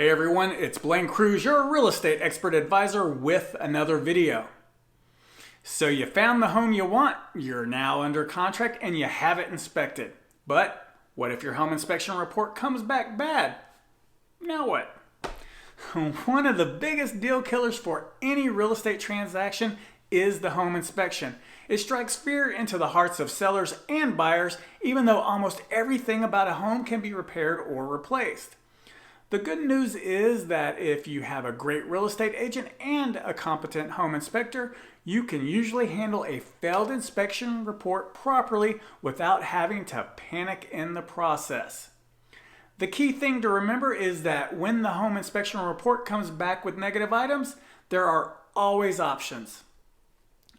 Hey everyone, it's Blaine Cruse, your real estate expert advisor with another video. So you found the home you want, you're now under contract, and you have it inspected. But what if your home inspection report comes back bad? Now what? One of the biggest deal killers for any real estate transaction is the home inspection. It strikes fear into the hearts of sellers and buyers, even though almost everything about a home can be repaired or replaced. The good news is that if you have a great real estate agent and a competent home inspector, you can usually handle a failed inspection report properly without having to panic in the process. The key thing to remember is that when the home inspection report comes back with negative items, there are always options.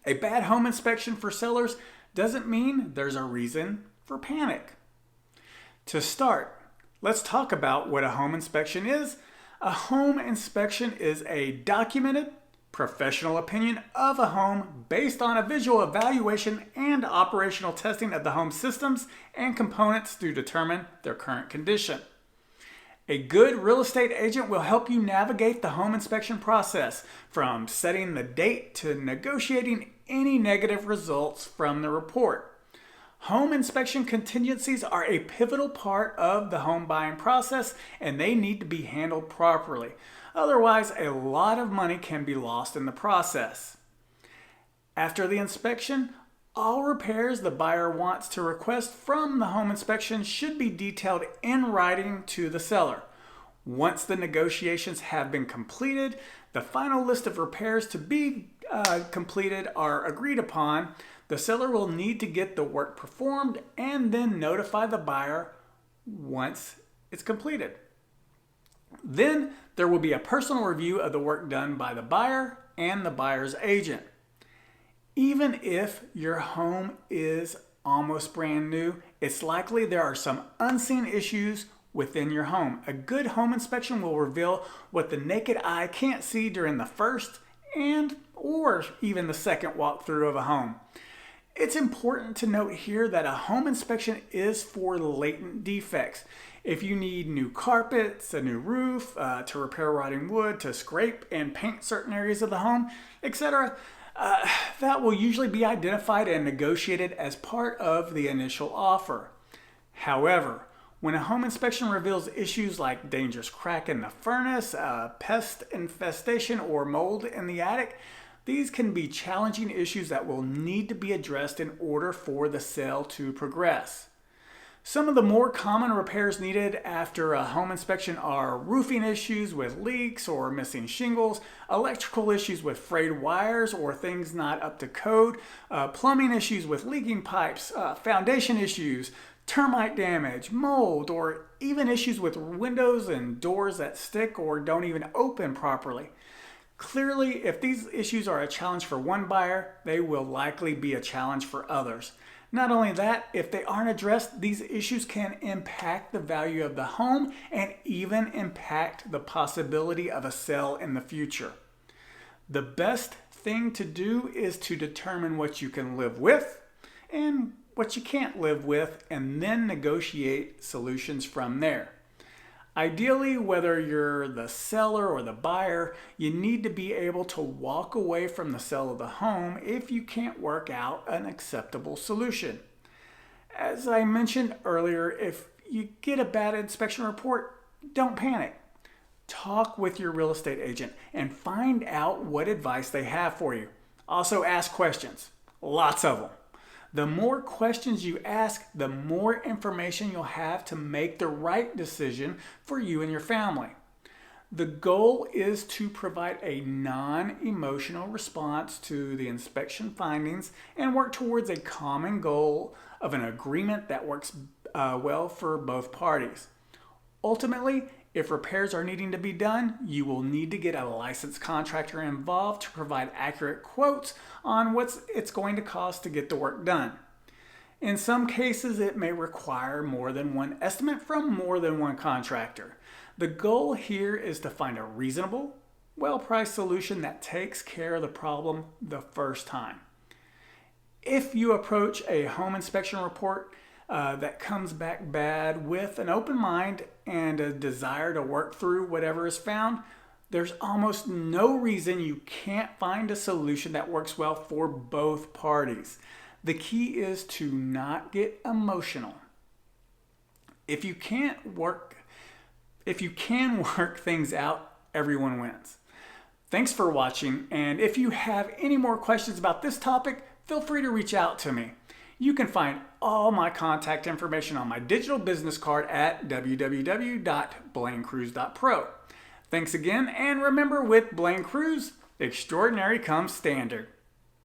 A bad home inspection for sellers doesn't mean there's a reason for panic. To start, let's talk about what a home inspection is. A home inspection is a documented, professional opinion of a home based on a visual evaluation and operational testing of the home systems and components to determine their current condition. A good real estate agent will help you navigate the home inspection process, from setting the date to negotiating any negative results from the report. Home inspection contingencies are a pivotal part of the home buying process, and they need to be handled properly. Otherwise, a lot of money can be lost in the process. After the inspection, all repairs the buyer wants to request from the home inspection should be detailed in writing to the seller. Once the negotiations have been completed, the final list of repairs to be completed are agreed upon. The seller will need to get the work performed and then notify the buyer once it's completed. Then there will be a personal review of the work done by the buyer and the buyer's agent. Even if your home is almost brand new, it's likely there are some unseen issues within your home. A good home inspection will reveal what the naked eye can't see during the first or even the second walkthrough of a home. It's important to note here that a home inspection is for latent defects. If you need new carpets, a new roof, to repair rotting wood, to scrape and paint certain areas of the home, etc., that will usually be identified and negotiated as part of the initial offer. However, when a home inspection reveals issues like dangerous crack in the furnace, pest infestation, or mold in the attic, these can be challenging issues that will need to be addressed in order for the sale to progress. Some of the more common repairs needed after a home inspection are roofing issues with leaks or missing shingles, electrical issues with frayed wires or things not up to code, plumbing issues with leaking pipes, foundation issues, termite damage, mold, or even issues with windows and doors that stick or don't even open properly. Clearly, if these issues are a challenge for one buyer, they will likely be a challenge for others. Not only that, if they aren't addressed, these issues can impact the value of the home and even impact the possibility of a sale in the future. The best thing to do is to determine what you can live with and what you can't live with, and then negotiate solutions from there. Ideally, whether you're the seller or the buyer, you need to be able to walk away from the sale of the home if you can't work out an acceptable solution. As I mentioned earlier, if you get a bad inspection report, don't panic. Talk with your real estate agent and find out what advice they have for you. Also ask questions, lots of them. The more questions you ask, the more information you'll have to make the right decision for you and your family. The goal is to provide a non-emotional response to the inspection findings and work towards a common goal of an agreement that works well for both parties. Ultimately, if repairs are needing to be done, you will need to get a licensed contractor involved to provide accurate quotes on what it's going to cost to get the work done. In some cases, it may require more than one estimate from more than one contractor. The goal here is to find a reasonable, well-priced solution that takes care of the problem the first time. If you approach a home inspection report that comes back bad with an open mind and a desire to work through whatever is found, there's almost no reason you can't find a solution that works well for both parties. The key is to not get emotional. If you can work things out, everyone wins. Thanks for watching, and if you have any more questions about this topic, feel free to reach out to me. You can find all my contact information on my digital business card at www.blainecruse.pro. Thanks again, and remember, with Blaine Cruse, extraordinary comes standard.